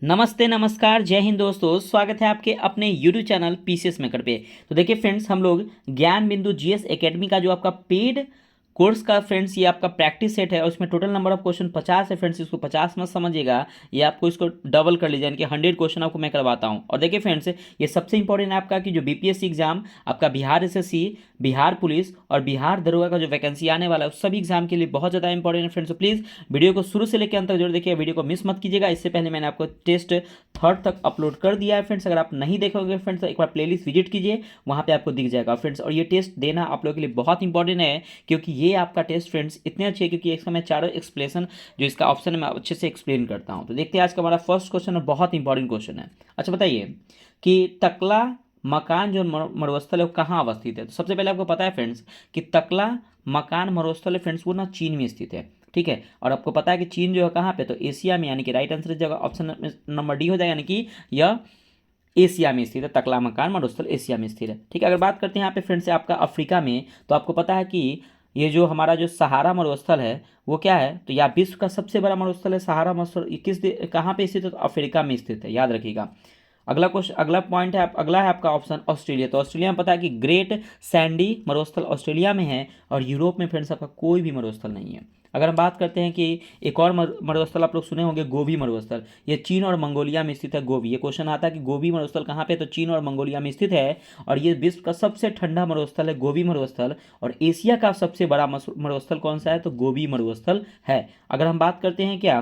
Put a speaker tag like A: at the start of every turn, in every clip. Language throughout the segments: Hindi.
A: नमस्ते नमस्कार जय हिंद दोस्तों, स्वागत है आपके अपने YouTube चैनल पीसीएस मेकर पे। तो देखिए फ्रेंड्स, हम लोग ज्ञान बिंदु जीएस एकेडमी का जो आपका पेड कोर्स का फ्रेंड्स ये आपका प्रैक्टिस सेट है और उसमें टोटल नंबर ऑफ क्वेश्चन 50 है फ्रेंड्स। इसको 50 मत समझिएगा, ये आपको इसको डबल कर लीजिए, यानी कि 100 क्वेश्चन आपको मैं करवाता हूँ। और देखिए फ्रेंड्स, ये सबसे इंपॉर्टेंट है आपका कि जो बीपीएससी एग्जाम, आपका बिहार एसएससी, बिहार पुलिस और बिहार दरोगा का जो वैकेंसी आने वाला है उस सभी एग्जाम के लिए बहुत ज़्यादा इंपॉर्टेंट है फ्रेंड्स। तो प्लीज़ वीडियो को शुरू से लेकर अंत तक जरूर देखिए, वीडियो को मिस मत कीजिएगा। इससे पहले मैंने आपको टेस्ट थर्ड तक अपलोड कर दिया है फ्रेंड्स। अगर आप नहीं देखोगे फ्रेंड्स तो एक बार प्लेलिस्ट विजिट कीजिए, वहाँ पे आपको दिख जाएगा फ्रेंड्स। और ये टेस्ट देना आप लोगों के लिए बहुत इंपॉर्टेंट है, क्योंकि ये आपका टेस्ट फ्रेंड्स इतने अच्छे है क्योंकि इसका मैं चारों एक्सप्लेनेशन जो इसका ऑप्शन है मैं अच्छे से एक्सप्लेन करता हूँ। तो देखते हैं आज का हमारा फर्स्ट क्वेश्चन, बहुत इंपॉर्टेंट क्वेश्चन है। अच्छा बताइए कि तकला मकान जो मरुस्थल है वो कहाँ अवस्थित है। तो सबसे पहले आपको पता है फ्रेंड्स कि तकला मकान मरुस्थल है फ्रेंड्स, वो ना चीन में स्थित है। ठीक है, और आपको पता है कि चीन जो है कहाँ पे, तो एशिया में, यानी कि राइट आंसर इस जगह ऑप्शन नंबर डी हो जाएगा, यानी कि यह एशिया में स्थित है। तकला मकान मरुस्थल एशिया में स्थित है। ठीक है, अगर बात करते हैं यहाँ पे फ्रेंड्स से आपका अफ्रीका में, तो आपको पता है कि ये जो हमारा जो सहारा मरुस्थल है वो क्या है, तो यह विश्व का सबसे बड़ा मरुस्थल है सहारा मरुस्थल। कहाँ पे स्थित है, तो अफ्रीका में स्थित है, याद रखिएगा। अगला क्वेश्चन, अगला पॉइंट है अगला है आपका ऑप्शन ऑस्ट्रेलिया। तो ऑस्ट्रेलिया में पता है कि ग्रेट सैंडी मरुस्थल ऑस्ट्रेलिया में है, और यूरोप में फ्रेंड्स आपका कोई भी मरुस्थल नहीं है। अगर हम बात करते हैं कि एक और मरुस्थल आप लोग सुने होंगे, गोबी मरुस्थल, ये चीन और मंगोलिया में स्थित है। गोबी, ये क्वेश्चन आता है कि गोबी मरुस्थल कहाँ पे, तो चीन और मंगोलिया में स्थित है। और ये विश्व का सबसे ठंडा मरुस्थल है गोबी मरुस्थल, और एशिया का सबसे बड़ा मरुस्थल कौन सा है, तो गोबी मरुस्थल है। अगर हम बात करते हैं क्या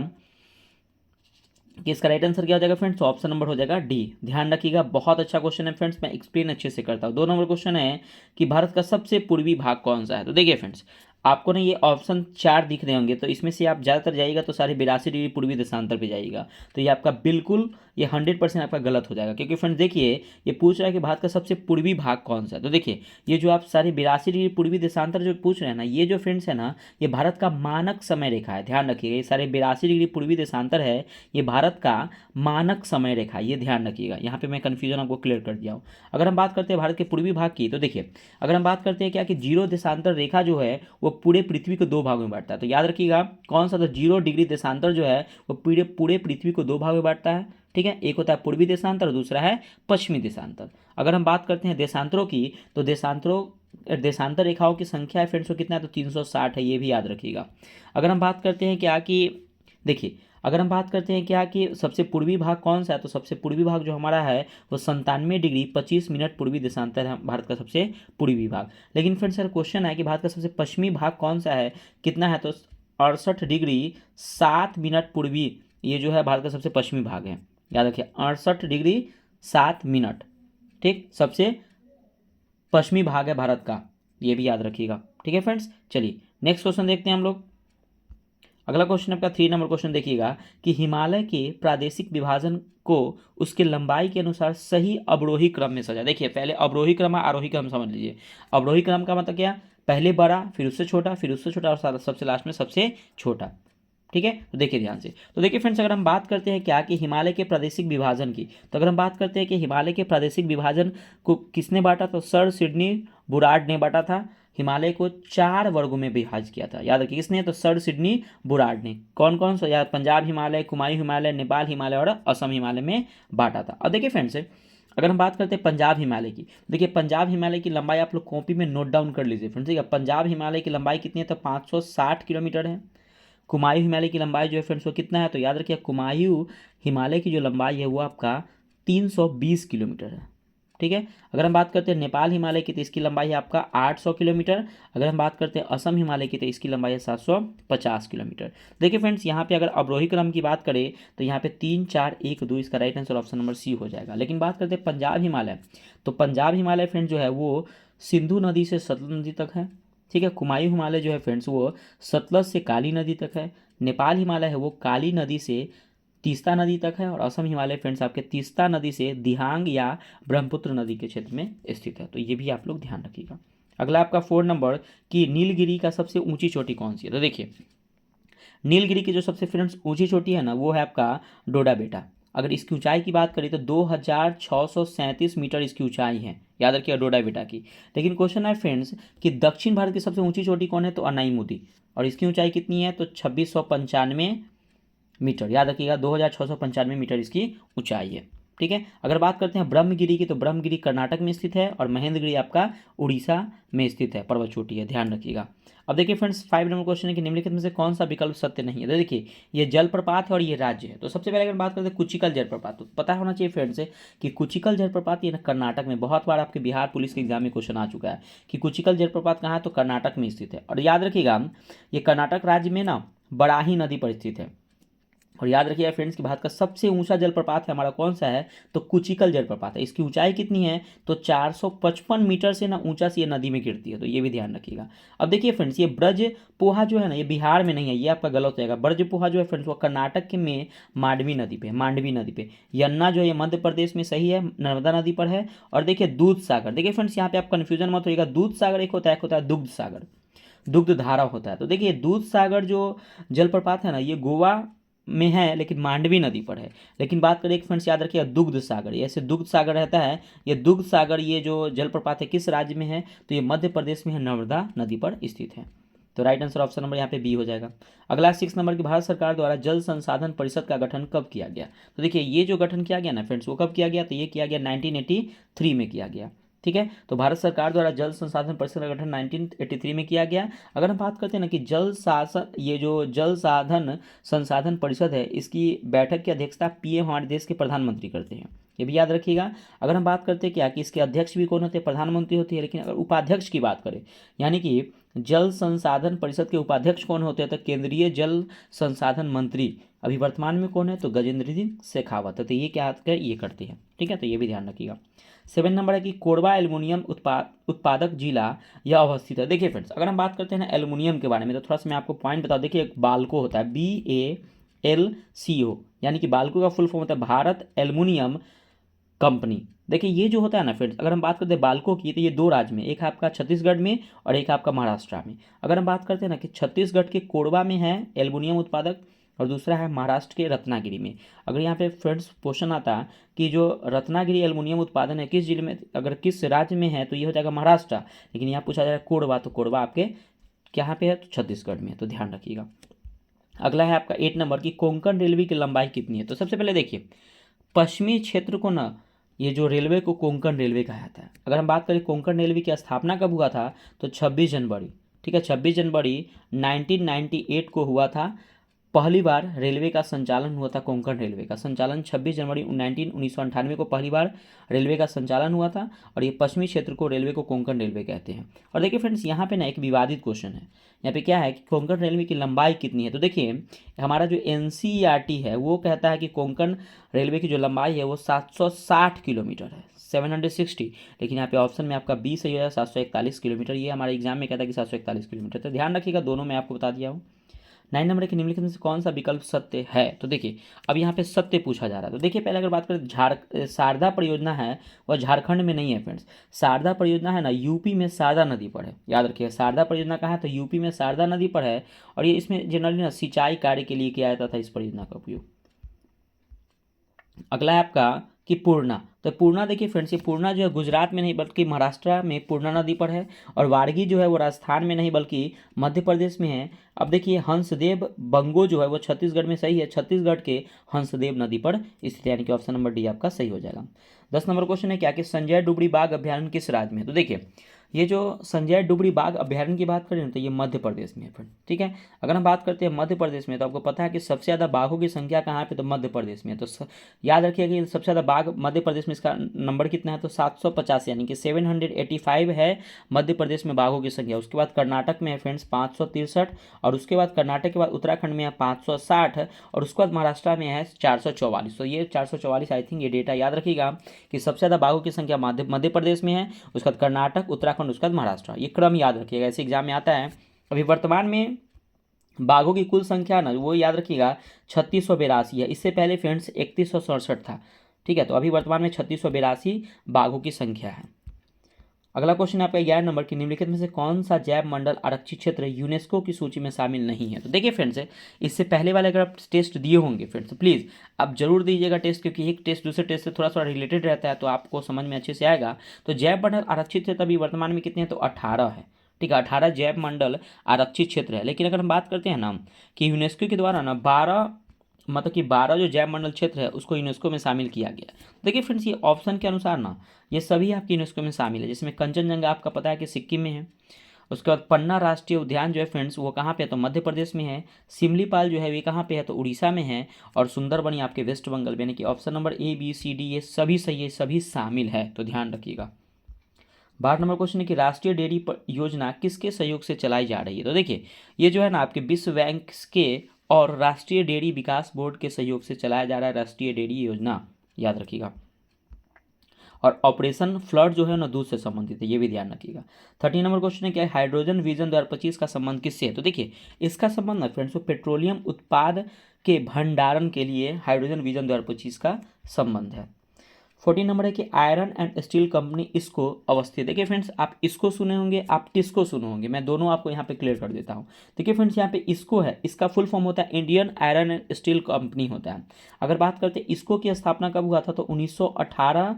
A: कि इसका राइट आंसर क्या हो जाएगा फ्रेंड्स, तो ऑप्शन नंबर हो जाएगा डी। ध्यान रखिएगा, बहुत अच्छा क्वेश्चन है फ्रेंड्स, मैं एक्सप्लेन अच्छे से करता हूँ। 2 नंबर क्वेश्चन है कि भारत का सबसे पूर्वी भाग कौन सा है। तो देखिए फ्रेंड्स, आपको ना ये ऑप्शन 4 दिख रहे होंगे, तो इसमें से आप ज़्यादातर जाइएगा तो सारे 82 डिग्री पूर्वी देशांतर पे जाइएगा। तो ये आपका बिल्कुल ये 100% आपका गलत हो जाएगा, क्योंकि फ्रेंड्स देखिए ये पूछ रहा है कि भारत का सबसे पूर्वी भाग कौन सा है। तो देखिए ये जो आप सारे 82 डिग्री पूर्वी देशांतर जो पूछ रहे हैं ना, ये जो फ्रेंड्स है ना, ये भारत का मानक समय रेखा है। ध्यान रखिएगा, ये सारे 82 डिग्री पूर्वी देशांतर है, ये भारत का मानक समय रेखा, ये ध्यान रखिएगा। यहाँ पे मैं कन्फ्यूजन आपको क्लियर कर दिया हूँ। अगर हम बात करते हैं भारत के पूर्वी भाग की, तो देखिए अगर हम बात करते हैं क्या कि जीरो देशांतर रेखा जो है वो पूरे पृथ्वी को 2 भागों में बांटता है। तो याद रखिएगा कौन सा, तो 0 डिग्री देशांतर जो है वो पूरे पूरे पृथ्वी को 2 भागों में बांटता है। ठीक है, एक होता है पूर्वी देशांतर और दूसरा है पश्चिमी देशांतर। अगर हम बात करते हैं देशांतरों की, तो देशांतर रेखाओं की संख्या है फ्रेंड्स वो कितना है, तो 360 है, ये भी याद रखिएगा। अगर हम बात करते हैं क्या कि देखिए अगर हम बात करते हैं क्या कि सबसे पूर्वी भाग कौन सा है, तो सबसे पूर्वी भाग जो हमारा है वो 97 डिग्री 25 मिनट पूर्वी देशांतर है भारत का सबसे पूर्वी भाग। लेकिन फ्रेंड्स सर क्वेश्चन है कि भारत का सबसे पश्चिमी भाग कौन सा है, कितना है, तो 68 डिग्री 7 मिनट पूर्वी, ये जो है भारत का सबसे पश्चिमी भाग है। याद रखिए 68 डिग्री 7 मिनट, ठीक, सबसे पश्चिमी भाग है भारत का, ये भी याद रखिएगा। ठीक है फ्रेंड्स, चलिए नेक्स्ट क्वेश्चन देखते हैं हम लोग। अगला क्वेश्चन आपका 3 नंबर क्वेश्चन देखिएगा कि हिमालय के प्रादेशिक विभाजन को उसके लंबाई के अनुसार सही अवरोही क्रम में सजा। देखिए पहले अवरोही क्रम और आरोही क्रम समझ लीजिए। अवरोही क्रम का मतलब क्या, पहले बड़ा, फिर उससे छोटा, फिर उससे छोटा और सबसे लास्ट में सबसे छोटा। ठीक है, तो देखिए ध्यान से। तो देखिए फ्रेंड्स, अगर हम बात करते हैं क्या कि हिमालय के प्रादेशिक विभाजन की, तो अगर हम बात करते हैं कि हिमालय के प्रादेशिक विभाजन को किसने बांटा, तो सर सिडनी बुराड ने बांटा था। हिमालय को 4 वर्गों में विभाजित किया था। याद रखिए किसने, तो सर सिडनी बुराड ने। कौन कौन सा, याद, पंजाब हिमालय, कुमायूं हिमालय, नेपाल हिमालय और असम हिमालय में बांटा था। अब देखिए फ्रेंड्स, अगर हम बात करते हैं पंजाब हिमालय की, देखिए पंजाब हिमालय की लंबाई आप लोग कॉपी में नोट डाउन कर लीजिए फ्रेंड्स। ठीक है, पंजाब हिमालय की लंबाई कितनी है, तो 560 किलोमीटर है। कुमायूं हिमालय की लंबाई जो है फ्रेंड्स वो कितना है, तो याद रखिए कुमायूं हिमालय की जो लंबाई है वो आपका 320 किलोमीटर है। ठीक है, अगर हम बात करते हैं नेपाल हिमालय की, तो इसकी लंबाई है आपका 800 किलोमीटर। अगर हम बात करते हैं असम हिमालय की, तो इसकी लंबाई है 750 किलोमीटर। देखिए फ्रेंड्स, यहाँ पे अगर अवरोही क्रम की बात करें तो यहाँ पे 3 4 1 2 इसका right answer option number C हो जाएगा। लेकिन बात करते हैं पंजाब हिमालय, तो पंजाब हिमालय फ्रेंड्स जो है वो सिंधु नदी से सतलुज नदी तक है। ठीक है, कुमायूं हिमालय जो है फ्रेंड्स वो सतलज से काली नदी तक है। नेपाल हिमालय है वो काली नदी से तीस्ता नदी तक है। और असम हिमालय फ्रेंड्स आपके तीस्ता नदी से दिहांग या ब्रह्मपुत्र नदी के क्षेत्र में स्थित है। तो ये भी आप लोग ध्यान रखिएगा। अगला आपका 4 नंबर कि नीलगिरी का सबसे ऊंची चोटी कौन सी है। तो देखिए नीलगिरी की जो सबसे फ्रेंड्स ऊंची चोटी है ना वो है आपका डोडा बेटा। अगर इसकी ऊंचाई की बात करें तो 2637 मीटर इसकी ऊंचाई है। याद रखिए डोडा बेटा की। लेकिन क्वेश्चन है फ्रेंड्स कि दक्षिण भारत की सबसे ऊंची चोटी कौन है, तो अनाई मुदी, और इसकी ऊंचाई कितनी है, तो 2695 मीटर, याद रखिएगा 2695 मीटर इसकी ऊंचाई है। ठीक है, अगर बात करते हैं ब्रह्मगिरी की, तो ब्रह्मगिरी कर्नाटक में स्थित है और महेंद्रगिरी आपका उड़ीसा में स्थित है, पर्वत चोटी है, ध्यान रखिएगा। अब देखिए फ्रेंड्स 5 नंबर क्वेश्चन है कि निम्नलिखित में से कौन सा विकल्प सत्य नहीं है। तो देखिए ये जलप्रपात है और ये राज्य है। तो सबसे पहले अगर बात करते हैं कुचिकल जलप्रपात, तो पता होना चाहिए फ्रेंड्स कि कुचिकल जलप्रपात ये ना कर्नाटक में, बहुत बार आपके बिहार पुलिस के एग्जाम में क्वेश्चन आ चुका है कि कुचिकल जलप्रपात कहाँ है, तो कर्नाटक में स्थित है। और याद रखिएगा ये कर्नाटक राज्य में ना बराही नदी पर स्थित है। और याद रखिएगा फ्रेंड्स कि भारत का सबसे ऊंचा जलप्रपात है हमारा कौन सा है, तो कुचिकल जलप्रपात है। इसकी ऊंचाई कितनी है, तो 455 मीटर से ना ऊंचा से ये नदी में गिरती है, तो ये भी ध्यान रखिएगा। अब देखिए फ्रेंड्स ये ब्रज पोहा जो है ना, ये बिहार में नहीं है, ये आपका गलत हो जाएगा। ब्रज पोहा जो है फ्रेंड्स वो कर्नाटक के में मांडवी नदी पे। यन्ना जो है ये मध्य प्रदेश में सही है, नर्मदा नदी पर है। और देखिए दूध सागर, देखिए फ्रेंड्स यहाँ पे आप कन्फ्यूजन मत होइएगा, दूध सागर एक होता है दुग्ध सागर, दुग्ध धारा होता है। तो देखिए दूध सागर जो जलप्रपात है ना, ये गोवा में है लेकिन मांडवी नदी पर है। लेकिन बात करें एक फ्रेंड्स याद रखिएगा दुग्ध सागर, ऐसे दुग्ध सागर रहता है, ये दुग्ध सागर ये जो जलप्रपात है किस राज्य में है, तो ये मध्य प्रदेश में है, नर्मदा नदी पर स्थित है। तो राइट आंसर ऑप्शन नंबर यहाँ पे बी हो जाएगा। अगला 6 नंबर की, भारत सरकार द्वारा जल संसाधन परिषद का गठन कब किया गया। तो देखिए ये जो गठन किया गया ना फ्रेंड्स वो कब किया गया, तो ये किया गया 1983 में किया गया। ठीक है, तो भारत सरकार द्वारा जल संसाधन परिषद का गठन 1983 में किया गया। अगर हम बात करते हैं ना कि जल शासन, ये जो जल साधन संसाधन परिषद है इसकी बैठक की अध्यक्षता पीएम हमारे देश के प्रधानमंत्री करते हैं, ये भी याद रखिएगा। अगर हम बात करते हैं क्या कि इसके अध्यक्ष भी कौन होते हैं, प्रधानमंत्री होती है। लेकिन अगर उपाध्यक्ष की बात करें, यानी कि जल संसाधन परिषद के उपाध्यक्ष कौन होते हैं, तो केंद्रीय जल संसाधन मंत्री अभी वर्तमान में कौन है, तो गजेंद्र सिंह शेखावत है। तो ये क्या ये करते हैं। ठीक है, तो ये भी ध्यान रखिएगा। 7 नंबर है कि कोरबा एल्युमिनियम उत्पादक जिला यह अवस्थित है। देखिए फ्रेंड्स अगर हम बात करते हैं ना एल्युमिनियम के बारे में, तो थोड़ा सा मैं आपको पॉइंट बता दूं। देखिए एक बाल्को होता है BALCO, यानी कि बाल्को का फुल फॉर्म होता है भारत एल्युमिनियम कंपनी। देखिए ये जो होता है ना फ्रेंड्स, अगर हम बात करते हैं बाल्को की, तो ये 2 राज्य में, एक है आपका छत्तीसगढ़ में और एक आपका महाराष्ट्र में। अगर हम बात करते हैं ना कि छत्तीसगढ़ के कोरबा में है एल्युमिनियम उत्पादक और दूसरा है महाराष्ट्र के रत्नागिरी में। अगर यहाँ पे फ्रेंड्स क्वेश्चन आता कि जो रत्नागिरी एल्युमिनियम उत्पादन है किस जिले में, अगर किस राज्य में है, तो ये हो जाएगा महाराष्ट्र। लेकिन यहाँ पूछा जाएगा कोरबा, तो कोरबा आपके कहाँ पे है, तो छत्तीसगढ़ में है, तो ध्यान रखिएगा। अगला है आपका 8 नंबर की कोंकण रेलवे की लंबाई कितनी है। तो सबसे पहले देखिए पश्चिमी क्षेत्र को ना ये जो रेलवे को कोंकण रेलवे कहा जाता है। अगर हम बात करें कोंकण रेलवे की स्थापना कब हुआ था, तो 26 जनवरी, ठीक है 26 जनवरी 1998 को हुआ था। पहली बार रेलवे का संचालन हुआ था, कोंकण रेलवे का संचालन 26 जनवरी 1998 को पहली बार रेलवे का संचालन हुआ था। और ये पश्चिमी क्षेत्र को रेलवे को कोंकण रेलवे कहते हैं। और देखिए फ्रेंड्स यहाँ पे ना एक विवादित क्वेश्चन है, यहाँ पे क्या है कि कोंकण रेलवे की लंबाई कितनी है। तो देखिए हमारा जो NCERT है वो कहता है कि कोंकण रेलवे की जो लंबाई है वो 760 किलोमीटर है, 760। लेकिन यहाँ पे ऑप्शन में आपका 20 सही हो जाएगा, 741 किलोमीटर। ये हमारे एग्जाम में कहता है कि 741 किलोमीटर। तो ध्यान रखिएगा, दोनों में आपको बता दिया हूँ। 9 नंबर के निम्नलिखित में से कौन सा विकल्प सत्य है। तो देखिए अब यहाँ पे सत्य पूछा जा रहा है। तो देखिए पहले अगर बात करें शारदा परियोजना है वह झारखंड में नहीं है फ्रेंड्स। शारदा परियोजना है ना यूपी में शारदा नदी पर है, याद रखिए शारदा परियोजना कहाँ है, तो यूपी में शारदा नदी पर है। और ये इसमें जनरली ना सिंचाई कार्य के लिए किया जाता था इस परियोजना का उपयोग। अगला है आपका कि पूर्णा। तो पूर्णा देखिए फ्रेंड्स, ये पूर्णा जो है गुजरात में नहीं बल्कि महाराष्ट्र में पूर्णा नदी पर है। और वारगी जो है वो राजस्थान में नहीं बल्कि मध्य प्रदेश में है। अब देखिए हंसदेव बंगो जो है वो छत्तीसगढ़ में सही है, छत्तीसगढ़ के हंसदेव नदी पर स्थित, यानी कि ऑप्शन नंबर डी आपका सही हो जाएगा। 10 नंबर क्वेश्चन है क्या कि संजय डुबरी बाघ अभ्यारण्य किस राज्य में है। तो देखिए ये जो संजय डुबरी बाघ अभ्यारण्य की बात करें तो ये मध्य प्रदेश में है फ्रेंड। ठीक है, अगर हम बात करते हैं मध्य प्रदेश में, तो आपको पता है कि सबसे ज़्यादा बाघों की संख्या कहाँ पे, तो मध्य प्रदेश में। तो याद रखिएगा कि सबसे ज़्यादा बाघ मध्य प्रदेश में, इसका नंबर कितना है, तो 750, यानी कि 785 है मध्य प्रदेश में बाघों की संख्या। उसके बाद कर्नाटक में है फ्रेंड्स 563, और उसके बाद कर्नाटक के बाद उत्तराखंड में है 560, और उसके बाद महाराष्ट्र में है 444। तो ये 444 आई थिंक ये डेटा याद रखिएगा कि सबसे ज़्यादा बाघों की संख्या मध्य प्रदेश में है, उसके बाद कर्नाटक, उत्तराखंड, उसके बाद महाराष्ट्र। ये क्रम याद रखिएगा, ऐसे एग्जाम में आता है। अभी वर्तमान में बाघों की कुल संख्या ना वो याद रखिएगा 3682 है। इससे पहले फ्रेंड्स 3167 था। ठीक है, तो अभी वर्तमान में 3682 बाघों की संख्या है। अगला क्वेश्चन है आपका 11 नंबर की निम्नलिखित में से कौन सा जैव मंडल आरक्षित क्षेत्र यूनेस्को की सूची में शामिल नहीं है। तो देखिए फ्रेंड्स इससे पहले वाले अगर आप टेस्ट दिए होंगे फ्रेंड्स प्लीज़ आप जरूर दीजिएगा टेस्ट, क्योंकि एक टेस्ट दूसरे टेस्ट से थोड़ा सा रिलेटेड रहता है, तो आपको समझ में अच्छे से आएगा। तो जैव मंडल आरक्षित क्षेत्र अभी वर्तमान में कितने हैं, तो 18 है। ठीक है, 18 जैव मंडल आरक्षित क्षेत्र है। लेकिन अगर हम बात करते हैं ना कि यूनेस्को के द्वारा ना 12 मतलब कि 12 जो जैव मंडल क्षेत्र है उसको यूनेस्को में शामिल किया गया। देखिए फ्रेंड्स, ये ऑप्शन के अनुसार ना ये सभी आपकी यूनेस्को में शामिल है, जिसमें कंचनजंगा आपका पता है कि सिक्किम में है। उसके बाद पन्ना राष्ट्रीय उद्यान जो है फ्रेंड्स वो कहाँ पे है, तो मध्य प्रदेश में है। सिमलीपाल जो है वे कहाँ पे है, तो उड़ीसा में है। और सुंदरबनी आपके वेस्ट बंगाल में, यानी कि option number A B C D ये सभी सही है, सभी शामिल है, तो ध्यान रखिएगा। 12 नंबर क्वेश्चन है कि राष्ट्रीय डेयरी योजना किसके सहयोग से चलाई जा रही है। तो देखिए ये जो है ना आपके विश्व बैंक के और राष्ट्रीय डेयरी विकास बोर्ड के सहयोग से चलाया जा रहा है राष्ट्रीय डेयरी योजना, याद रखिएगा। और ऑपरेशन फ्लड जो है ना दूध से संबंधित है, ये भी ध्यान रखिएगा। 13 नंबर क्वेश्चन है क्या है, हाइड्रोजन विजन 2025 का संबंध किससे है। तो देखिए इसका संबंध ना फ्रेंड्स पेट्रोलियम उत्पाद के भंडारण के लिए हाइड्रोजन विजन 2025 का संबंध है। 14 नंबर है कि आयरन एंड स्टील कंपनी इसको अवस्थित। देखिए फ्रेंड्स, आप इसको सुने होंगे, आप टिस्को सुने होंगे, मैं दोनों आपको यहाँ पे क्लियर कर देता हूँ। देखिए फ्रेंड्स, यहाँ पे इसको है, इसका फुल फॉर्म होता है Indian iron and steel company होता है। अगर बात करते हैं इसको की स्थापना कब हुआ था, तो 1918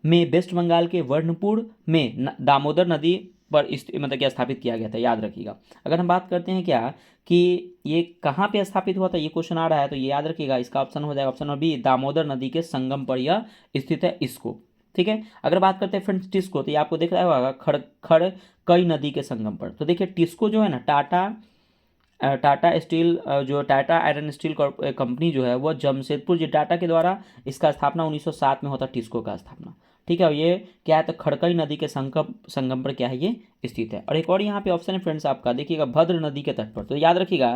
A: में वेस्ट बंगाल के वर्णपुर में दामोदर नदी पर मतलब क्या स्थापित किया गया था, याद रखिएगा। अगर हम बात करते हैं क्या कि ये कहाँ पे स्थापित हुआ था, ये क्वेश्चन आ रहा है, तो ये याद रखिएगा, इसका ऑप्शन हो जाएगा ऑप्शन नंबर बी, दामोदर नदी के संगम पर यह स्थित है इसको। ठीक है। अगर बात करते हैं फ्रेंड्स टिस्को, तो ये आपको दिख रहा होगा खड़कई नदी के संगम पर। तो देखिए टिस्को जो है ना टाटा स्टील जो टाटा आयरन स्टील कंपनी जो है वो जमशेदपुर जी टाटा के द्वारा इसका स्थापना 1907 में होता है टिस्को का स्थापना। ठीक है। और ये क्या है, तो खड़कई नदी के संगम पर क्या है ये स्थित है। और एक और यहाँ पे ऑप्शन है फ्रेंड्स आपका, देखिएगा भद्र नदी के तट पर। तो याद रखिएगा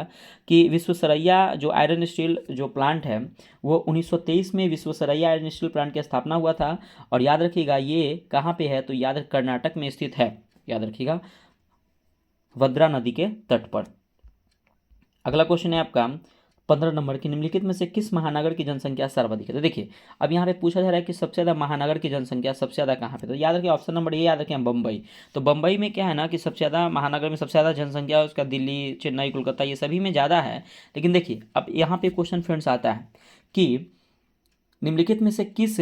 A: कि विश्वेश्वरैया जो आयरन स्टील जो प्लांट है वो 1923 में विश्वेश्वरैया आयरन स्टील प्लांट की स्थापना हुआ था। और याद रखिएगा ये कहाँ पे है, तो याद कर्नाटक में स्थित है, याद रखिएगा भद्रा नदी के तट पर। अगला क्वेश्चन है आपका 15 नंबर की, निम्नलिखित में से किस महानगर की जनसंख्या सर्वाधिक है। तो देखिए अब यहाँ पे पूछा जा रहा है कि सबसे ज़्यादा महानगर की जनसंख्या सबसे ज़्यादा कहाँ पे, तो याद रखिए ऑप्शन नंबर ये याद रखें बम्बई। तो बम्बई में क्या है ना कि सबसे ज़्यादा महानगर में सबसे ज़्यादा जनसंख्या है उसका, दिल्ली चेन्नई कोलकाता ये सभी में ज़्यादा है। लेकिन देखिए अब यहाँ पे क्वेश्चन फ्रेंड्स आता है कि निम्नलिखित में से किस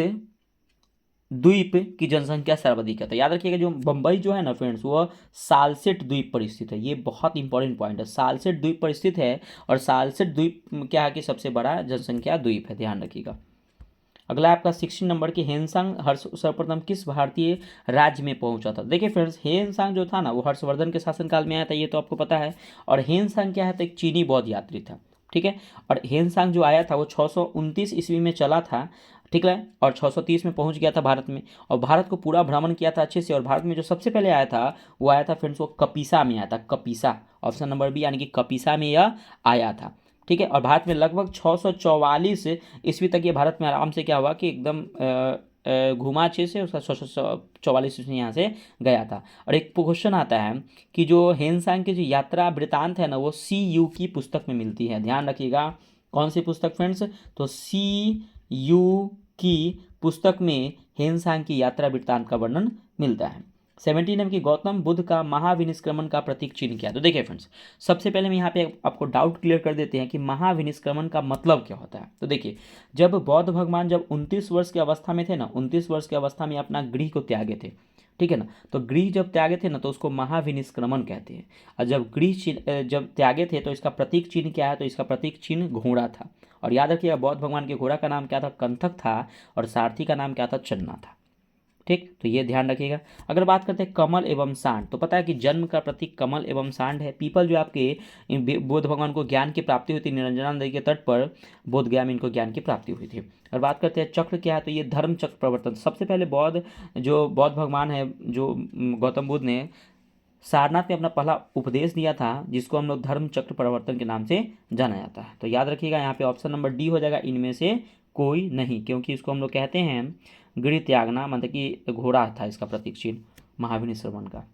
A: द्वीप की जनसंख्या सर्वाधिक है। तो याद रखिएगा जो बम्बई जो है ना फ्रेंड्स वो सालसेट द्वीप पर स्थित है, ये बहुत इंपॉर्टेंट पॉइंट है, सालसेट द्वीप पर स्थित है। और सालसेट द्वीप क्या है कि सबसे बड़ा जनसंख्या द्वीप है, ध्यान रखिएगा। अगला आपका 16 नंबर की, हेनसांग सर्वप्रथम किस भारतीय राज्य में पहुंचा था। देखिए फ्रेंड्स हेनसांग जो था ना वो हर्षवर्धन के शासनकाल में आया था, ये तो आपको पता है। और हेनसांग क्या है, तो एक चीनी बौद्ध यात्री था। ठीक है। और हेनसांग जो आया था वो 629 ईस्वी में चला था, ठीक है। और 630 में पहुंच गया था भारत में, और भारत को पूरा भ्रमण किया था अच्छे से। और भारत में जो सबसे पहले आया था वो आया था फ्रेंड्स वो कपिसा में आया था, कपिसा, ऑप्शन नंबर बी, यानी कि कपिसा में यह आया था। ठीक है। और भारत में लगभग 644 ईस्वी तक ये भारत में आराम से क्या हुआ कि एकदम घुमा अच्छे से, उसका 644 ईस्वी यहाँ से गया था। और एक क्वेश्चन आता है कि जो हेनसांग की जो यात्रा वृतांत है ना वो CU की पुस्तक में मिलती है, ध्यान रखिएगा। कौन सी पुस्तक फ्रेंड्स, तो CU की पुस्तक में हेनसांग की यात्रा वृत्तांत का वर्णन मिलता है। 17 नंबर की, गौतम बुद्ध का महाविनिष्क्रमण का प्रतीक चिन्ह क्या है। तो देखिए फ्रेंड्स सबसे पहले हम यहाँ पे आपको डाउट क्लियर कर देते हैं कि महाविनिष्क्रमण का मतलब क्या होता है। तो देखिए जब बौद्ध भगवान जब 29 वर्ष की अवस्था में थे ना, 29 वर्ष की अवस्था में अपना गृह को त्यागे थे, ठीक है ना। तो गृह जब त्यागे थे ना तो उसको महाविनिष्क्रमण कहते हैं। और जब गृह जब त्यागे थे तो इसका प्रतीक चिन्ह क्या है, तो इसका प्रतीक चिन्ह घोड़ा था। और याद रखिएगा बौद्ध भगवान के घोड़ा का नाम क्या था, कंथक था। और सारथी का नाम क्या था, चन्ना था। ठीक, तो ये ध्यान रखिएगा। अगर बात करते हैं कमल एवं सांड, तो पता है कि जन्म का प्रतीक कमल एवं सांड है। पीपल जो आपके बुद्ध भगवान को ज्ञान की प्राप्ति हुई थी, निरंजना नदी के तट पर बोध गया में इनको ज्ञान की प्राप्ति हुई थी। और बात करते हैं चक्र क्या है, तो ये धर्म चक्र प्रवर्तन। सबसे पहले बौद्ध भगवान है जो गौतम बुद्ध ने सारनाथ में अपना पहला उपदेश दिया था, जिसको हम लोग धर्म चक्र प्रवर्तन के नाम से जाना जाता है। तो याद रखिएगा यहाँ पे ऑप्शन नंबर डी हो जाएगा, इनमें से कोई नहीं, क्योंकि इसको हम लोग कहते हैं गृह त्यागना, मतलब कि घोड़ा था इसका प्रतीक चिन्ह महाविनिष्क्रमण का।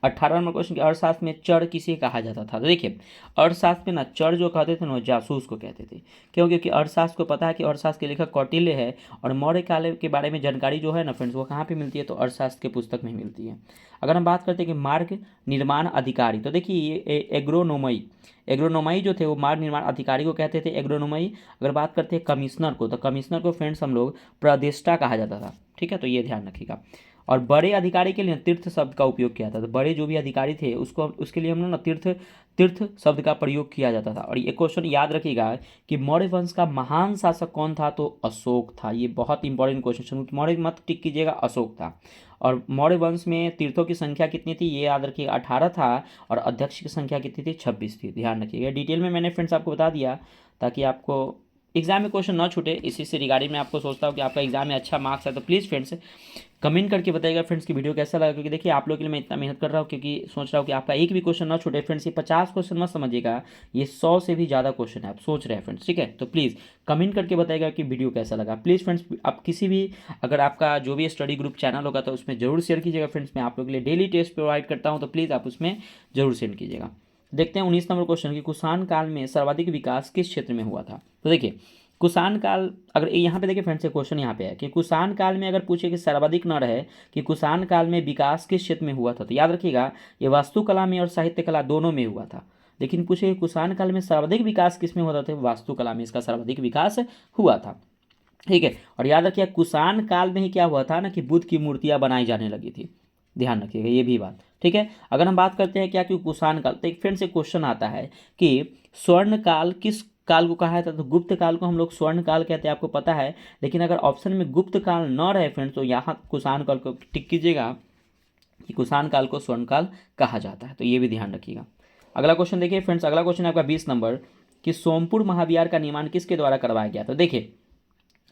A: 18 नंबर क्वेश्चन के, अर्थशास्त्र में चर किसे कहा जाता था। तो देखिए अर्थशास्त्र में ना चर जो कहते थे ना वो जासूस को कहते थे। क्यों, क्योंकि अर्थशास्त्र को पता है कि अर्थशास्त्र के लेखक कौटिल्य है। और मौर्य काल के बारे में जानकारी जो है ना फ्रेंड्स वो कहाँ पे मिलती है, तो अर्थशास्त्र के पुस्तक में मिलती है। अगर हम बात करते हैं कि मार्ग निर्माण अधिकारी, तो देखिए ये एग्रोनोमई जो थे वो मार्ग निर्माण अधिकारी को कहते थे, एग्रोनोमई। अगर बात करते हैं कमिश्नर को, तो कमिश्नर को फ्रेंड्स हम लोग प्रदेष्टा कहा जाता था। ठीक है, तो ये ध्यान रखिएगा। और बड़े अधिकारी के लिए तीर्थ शब्द का उपयोग किया था। तो बड़े जो भी अधिकारी थे उसको उसके लिए हम लोग ना तीर्थ तीर्थ शब्द का प्रयोग किया जाता था। और ये क्वेश्चन याद रखिएगा कि मौर्य वंश का महान शासक कौन था, तो अशोक था। ये बहुत इंपॉर्टेंट क्वेश्चन, मौर्य मत टिक कीजिएगा, अशोक था। और मौर्य वंश में तीर्थों की संख्या कितनी थी, ये याद रखिएगा 18 था, और अध्यक्ष की संख्या कितनी थी, 26 थी। ध्यान रखिएगा, डिटेल में मैंने फ्रेंड्स आपको बता दिया ताकि आपको एग्जाम में क्वेश्चन ना छूटे। इसी से रिगार्डिंग मैं आपको सोचता हूँ कि आपका एग्जाम में अच्छा मार्क्स है। तो प्लीज़ फ्रेंड्स कमेंट करके बताइएगा फ्रेंड्स की वीडियो कैसा लगा, क्योंकि देखिए आप लोगों के लिए मैं इतना मेहनत कर रहा हूँ, क्योंकि सोच रहा हूँ कि आपका एक भी क्वेश्चन ना छूटे फ्रेंड्स। ये 50 क्वेश्चन मत समझिएगा, ये 100 से भी ज़्यादा क्वेश्चन है, आप सोच रहे हैं फ्रेंड्स, ठीक है। तो प्लीज़ कमेंट करके बताइएगा कि वीडियो कैसा लगा। प्लीज़ फ्रेंड्स आप किसी भी, अगर आपका जो भी स्टडी ग्रुप चैनल होगा तो उसमें जरूर शेयर कीजिएगा फ्रेंड्स। मैं आप लोगों के लिए डेली टेस्ट प्रोवाइड करता हूँ, तो प्लीज़ आप उसमें जरूर सेंड कीजिएगा। देखते हैं 19 नंबर क्वेश्चन की, कुषाण काल में सर्वाधिक विकास किस क्षेत्र में हुआ था। तो देखिए कुषाण काल, अगर यहाँ पे देखिए फ्रेंड्स से क्वेश्चन यहाँ पे है कि कुषाण काल में अगर पूछे कि सर्वाधिक न रहे कि कुषाण काल में विकास किस क्षेत्र में हुआ था, तो याद रखिएगा ये वास्तुकला में और साहित्य कला दोनों में हुआ था। लेकिन पूछे कि कुषाण काल में सर्वाधिक विकास किस में होता था, वास्तुकला में इसका सर्वाधिक विकास हुआ था, ठीक है। और याद रखिए कुषाण काल में ही क्या हुआ था ना कि बुद्ध की मूर्तियां बनाई जाने लगी थी। ध्यान रखिएगा ये भी बात, ठीक है। अगर हम बात करते हैं क्या कि कुषाण काल, तो एक फ्रेंड से क्वेश्चन आता है कि स्वर्ण काल किस काल को कहा जाता है, तो गुप्त काल को हम लोग स्वर्ण काल कहते हैं, आपको पता है। लेकिन अगर ऑप्शन में गुप्त काल न रहे फ्रेंड्स, तो यहाँ कुषाण काल को टिक कीजिएगा कि कुषाण काल को स्वर्ण काल कहा जाता है, तो ये भी ध्यान रखिएगा। अगला क्वेश्चन देखिए फ्रेंड्स, अगला क्वेश्चन है आपका 20 नंबर कि सोमपुर महाविहार का निर्माण किसके द्वारा करवाया गया था। देखिए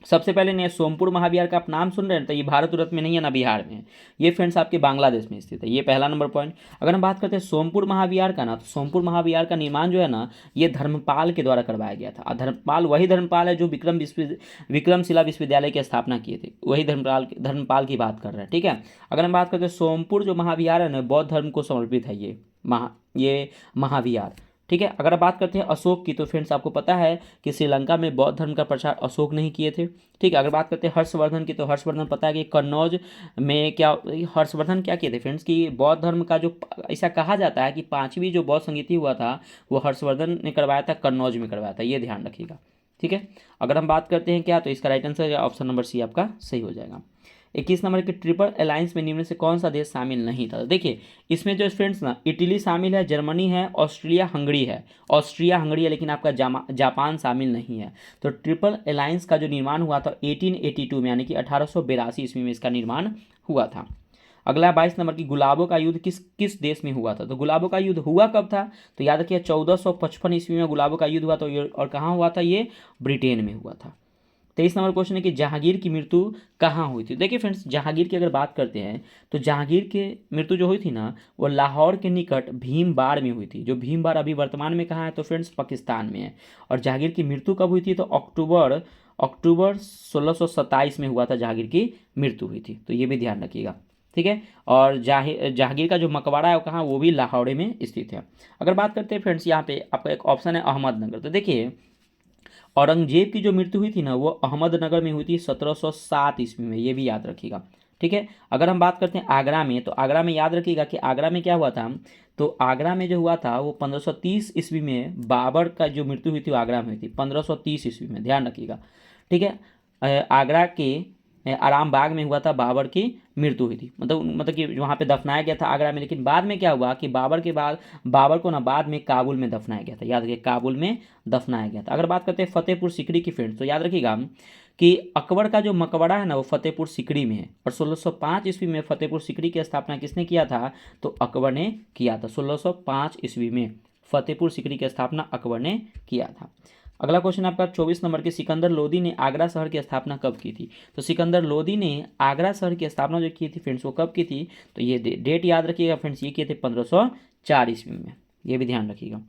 A: सबसे पहले ने सोमपुर महाविहार का आप नाम सुन रहे हैं, तो ये भारत तुरंत में नहीं है ना, बिहार में है। ये फ्रेंड्स आपके बांग्लादेश में स्थित है, ये पहला नंबर पॉइंट। अगर हम बात करते हैं सोमपुर महाविहार का ना, तो सोमपुर महाविहार का निर्माण जो है ना, ये धर्मपाल के द्वारा करवाया गया था। धर्मपाल वही धर्मपाल है जो विक्रमशिला विश्वविद्यालय की स्थापना किए थे, वही धर्मपाल की बात कर रहे हैं, ठीक है। अगर हम बात करते हैं सोमपुर जो महाविहार है ना, बौद्ध धर्म को समर्पित है ये महाविहार, ठीक है। अगर बात करते हैं अशोक की, तो फ्रेंड्स आपको पता है कि श्रीलंका में बौद्ध धर्म का प्रचार अशोक नहीं किए थे, ठीक है। अगर बात करते हैं हर्षवर्धन की, तो हर्षवर्धन पता है कि कन्नौज में क्या हर्षवर्धन क्या किए थे फ्रेंड्स कि बौद्ध धर्म का जो, ऐसा कहा जाता है कि 5वीं जो बौद्ध संगीति हुआ था वो हर्षवर्धन ने करवाया था, कन्नौज में करवाया था, ये ध्यान रखिएगा, ठीक है। अगर हम बात करते हैं क्या, तो इसका right answer option number C आपका सही हो जाएगा। 21 नंबर के ट्रिपल अलायंस में निम्न से कौन सा देश शामिल नहीं था। तो देखिए इसमें जो फ्रेंड्स ना इटली शामिल है, जर्मनी है, ऑस्ट्रिया हंगरी है, लेकिन आपका जापान शामिल नहीं है। तो ट्रिपल अलायंस का जो निर्माण हुआ था 1882 में, यानी कि 1882 ईस्वी में इसका निर्माण हुआ था। अगला 22 नंबर की गुलाबों का युद्ध किस देश में हुआ था। तो गुलाबों का युद्ध हुआ कब था, तो याद रखिए 1455 ईस्वी में गुलाबों का युद्ध हुआ था, और कहाँ हुआ था, ये ब्रिटेन में हुआ था। 23 नंबर क्वेश्चन है कि जहांगीर की मृत्यु कहाँ हुई थी। देखिए फ्रेंड्स जहांगीर की अगर बात करते हैं, तो जहांगीर की मृत्यु जो हुई थी ना, वो लाहौर के निकट भीमबाड़ में हुई थी। जो भीमबाड़ अभी वर्तमान में कहाँ है, तो फ्रेंड्स पाकिस्तान में है। और जहांगीर की मृत्यु कब हुई थी, तो अक्टूबर 1627 में हुआ था, जहांगीर की मृत्यु हुई थी, तो ये भी ध्यान रखिएगा, ठीक है। और जहांगीर का जो मकबरा है वो कहाँ, वो भी लाहौर में स्थित है। अगर बात करते हैं फ्रेंड्स यहाँ पे आपका एक ऑप्शन है अहमदनगर। तो देखिए औरंगजेब की जो मृत्यु हुई थी ना, वो अहमदनगर में हुई थी 1707 ईस्वी में, ये भी याद रखिएगा, ठीक है। अगर हम बात करते हैं आगरा में, तो आगरा में याद रखिएगा कि आगरा में क्या हुआ था, तो आगरा में जो हुआ था वो 1530 ईस्वी में बाबर का जो मृत्यु हुई थी वो आगरा में हुई थी 1530 ईस्वी में, ध्यान रखिएगा, ठीक है। आगरा के आराम बाग में हुआ था बाबर की मृत्यु हुई थी, मतलब कि वहाँ पे दफनाया गया था आगरा में। लेकिन बाद में क्या हुआ कि बाबर को ना बाद में काबुल में दफनाया गया था, याद रखिए काबुल में दफनाया गया था। अगर बात करते हैं फतेहपुर सीकरी की फ्रेंड्स, तो याद रखिएगा कि अकबर का जो मकबरा है ना वो फतेहपुर सीकरी में है, और 1605 ईस्वी में फतेहपुर सीकरी की स्थापना किसने किया था, तो अकबर ने किया था। 1605 ईस्वी में फतेहपुर सीकरी की स्थापना अकबर ने किया था। अगला क्वेश्चन आपका 24 नंबर के, सिकंदर लोदी ने आगरा शहर की स्थापना कब की थी। तो सिकंदर लोदी ने आगरा शहर की स्थापना जो की थी फ्रेंड्स वो कब की थी, तो ये डेट याद रखिएगा फ्रेंड्स, ये किए थे 1504 ईस्वी में, ये भी ध्यान रखिएगा।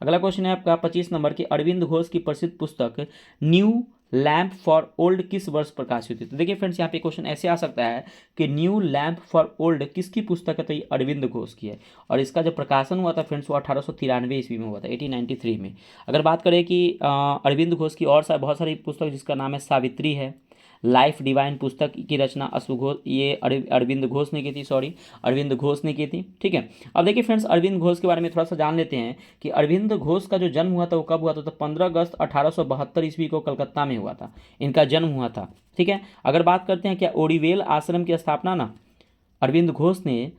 A: अगला क्वेश्चन है आपका 25 नंबर की, अरविंद घोष की प्रसिद्ध पुस्तक न्यू लैम्प फॉर ओल्ड किस वर्ष प्रकाशित हुई थी। तो देखिए फ्रेंड्स यहाँ पे क्वेश्चन ऐसे आ सकता है कि न्यू लैम्प फॉर ओल्ड किसकी पुस्तक है, तो ये अरविंद घोष की है। और इसका जो प्रकाशन हुआ था फ्रेंड्स वो 1893 ईस्वी में हुआ था, 1893 में। अगर बात करें कि अरविंद घोष की और बहुत सारी पुस्तक, जिसका नाम है सावित्री है, लाइफ डिवाइन पुस्तक की रचना ये अरविंद घोष ने की थी, अरविंद घोष ने की थी, ठीक है। अब देखिए फ्रेंड्स अरविंद घोष के बारे में थोड़ा सा जान लेते हैं कि अरविंद घोष का जो जन्म हुआ था वो कब हुआ था, तो 15 अगस्त 1872 ईस्वी को कलकत्ता में हुआ था, इनका जन्म हुआ था, ठीक है। अगर बात करते हैं क्या ओरिवेल आश्रम की स्थापना ना अरविंद घोष ने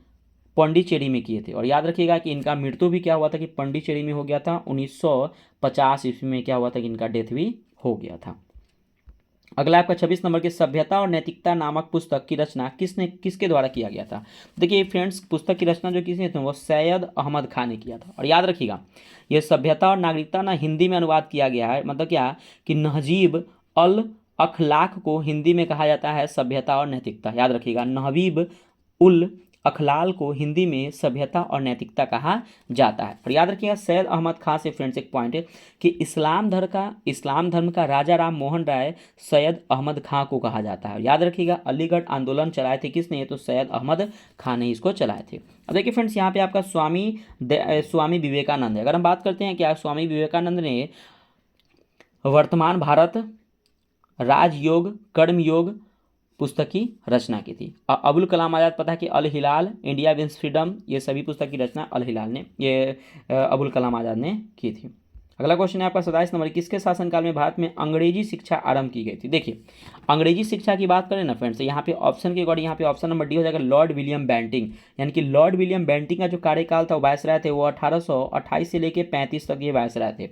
A: पौंडीचेरी में किए थे। और याद रखिएगा कि इनका मृत्यु भी क्या हुआ था कि पौंडीचेरी में हो गया था। 1950 ईस्वी में क्या हुआ था कि इनका डेथ भी हो गया था। अगला आपका 26 नंबर की सभ्यता और नैतिकता नामक पुस्तक की रचना किसके द्वारा किया गया था। देखिए फ्रेंड्स, पुस्तक की रचना जो किसने थी वो सैयद अहमद खान ने किया था। और याद रखिएगा ये सभ्यता और नागरिकता ना हिंदी में अनुवाद किया गया है, मतलब क्या कि नहजीब अल अखलाक को हिंदी में कहा जाता है सभ्यता और नैतिकता। याद रखिएगा नहबीब उल अखलाल को हिंदी में सभ्यता और नैतिकता कहा जाता है। और याद रखिएगा सैयद अहमद खान से फ्रेंड्स एक पॉइंट है कि इस्लाम धर्म का राजा राम मोहन राय सैयद अहमद खां को कहा जाता है। याद रखिएगा अलीगढ़ आंदोलन चलाए थे किसने, तो सैयद अहमद खान ने इसको चलाए थे। अब देखिए फ्रेंड्स यहाँ पे आपका स्वामी विवेकानंद है। अगर हम बात करते हैं क्या स्वामी विवेकानंद ने वर्तमान भारत राजयोग कर्मयोग पुस्तक की रचना की थी। अबुल कलाम आज़ाद पता है कि अल हिलाल, इंडिया विंस फ्रीडम, ये सभी पुस्तक की रचना अल हिलाल ने अबुल कलाम आज़ाद ने की थी। अगला क्वेश्चन है आपका 27 नंबर, किसके शासनकाल में भारत में अंग्रेजी शिक्षा आरंभ की गई थी। देखिए अंग्रेजी शिक्षा की बात करें ना फ्रेंड्स, यहाँ पे ऑप्शन के अकॉर्डिंग यहाँ पे ऑप्शन नंबर डी हो जाएगा लॉर्ड विलियम बेंटिंग। यानी कि लॉर्ड विलियम बेंटिंग का जो कार्यकाल था वो वायसराय थे, वो 1828 से लेकर 35 तक ये वायसराय थे।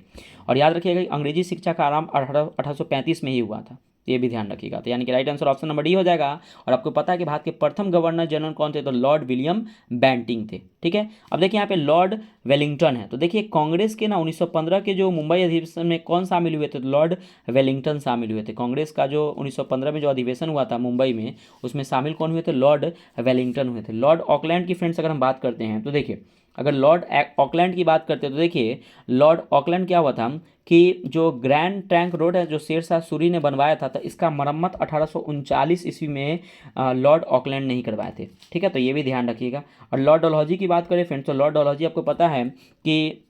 A: और याद रखिएगा अंग्रेजी शिक्षा का आरंभ 1835 में ही हुआ था, ये भी ध्यान रखिएगा। तो यानी कि right answer option number D हो जाएगा। और आपको पता है कि भारत के प्रथम गवर्नर जनरल कौन थे, तो लॉर्ड विलियम बेंटिंग थे। ठीक है, अब देखिए यहाँ पे लॉर्ड वेलिंगटन है। तो देखिए कांग्रेस के ना 1915 के जो मुंबई अधिवेशन में कौन शामिल हुए थे, तो लॉर्ड वेलिंगटन शामिल हुए थे। कांग्रेस का जो 1915 में जो अधिवेशन हुआ था मुंबई में, उसमें शामिल कौन हुए थे, लॉर्ड वेलिंगटन हुए थे। लॉर्ड ऑकलैंड की फ्रेंड्स अगर हम बात करते हैं तो देखिए अगर लॉर्ड ऑकलैंड की बात करते हैं तो देखिए लॉर्ड ऑकलैंड क्या हुआ था कि जो ग्रैंड ट्रंक रोड है जो शेरशाह सूरी ने बनवाया था, तो इसका मरम्मत 1839 ईस्वी में लॉर्ड ऑकलैंड ने ही करवाए थे। ठीक है, तो ये भी ध्यान रखिएगा। और लॉर्ड डलहौजी की बात करें फ्रेंड्स, तो लॉर्ड डलहौजी आपको पता है कि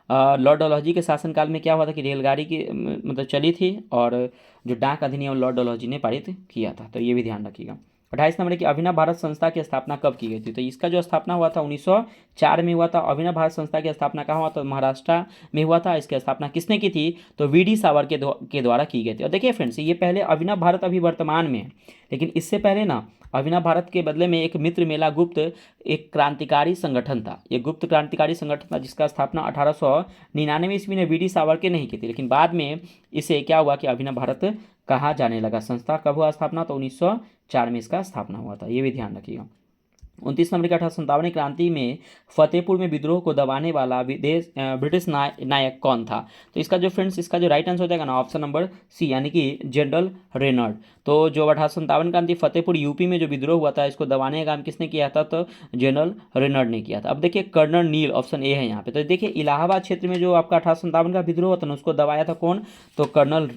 A: लॉर्ड डलहौजी के शासनकाल में क्या हुआ था कि रेलगाड़ी की मतलब चली थी, और जो डाक अधिनियम लॉर्ड डलहौजी ने पारित किया था, तो ये भी ध्यान रखिएगा। 28 नंबर की अभिनव भारत संस्था की स्थापना कब की गई थी, तो इसका जो स्थापना हुआ था 1904 में हुआ था। अभिनव भारत संस्था की स्थापना कहाँ हुआ था, महाराष्ट्र में हुआ था। इसकी स्थापना किसने की थी, तो वी डी सावरकर के द्वारा की गई थी। और देखिए फ्रेंड्स ये पहले अभिनव भारत अभी वर्तमान में है, लेकिन इससे पहले ना अभिनव भारत के बदले में एक मित्र मेला गुप्त एक क्रांतिकारी संगठन था। ये गुप्त क्रांतिकारी संगठन था जिसका स्थापना 1899 ईस्वी में वी डी सावरकर ने ही की थी, लेकिन बाद में इसे क्या हुआ कि अभिनव भारत कहा जाने लगा। संस्था कब हुआ स्थापना, तो 1904 में इसका स्थापना हुआ था, ये भी ध्यान रखिएगा। 29 नंबर की 1857 क्रांति में फतेहपुर में विद्रोह को दबाने वाला ब्रिटिश नायक कौन था, तो इसका जो फ्रेंड्स इसका जो राइट आंसर हो जाएगा ना ऑप्शन नंबर सी, यानी कि जनरल रेनॉल्ड। तो जो 1857 क्रांति फतेहपुर यूपी में जो विद्रोह हुआ था, इसको दबाने का काम किसने किया था, तो जनरल रेनॉल्ड ने किया था। अब देखिए कर्नल नील, ऑप्शन ए है यहाँ पे। तो देखिए इलाहाबाद क्षेत्र में जो आपका 1857 का विद्रोह हुआ था ना, उसको दबाया था कौन, तो कर्नल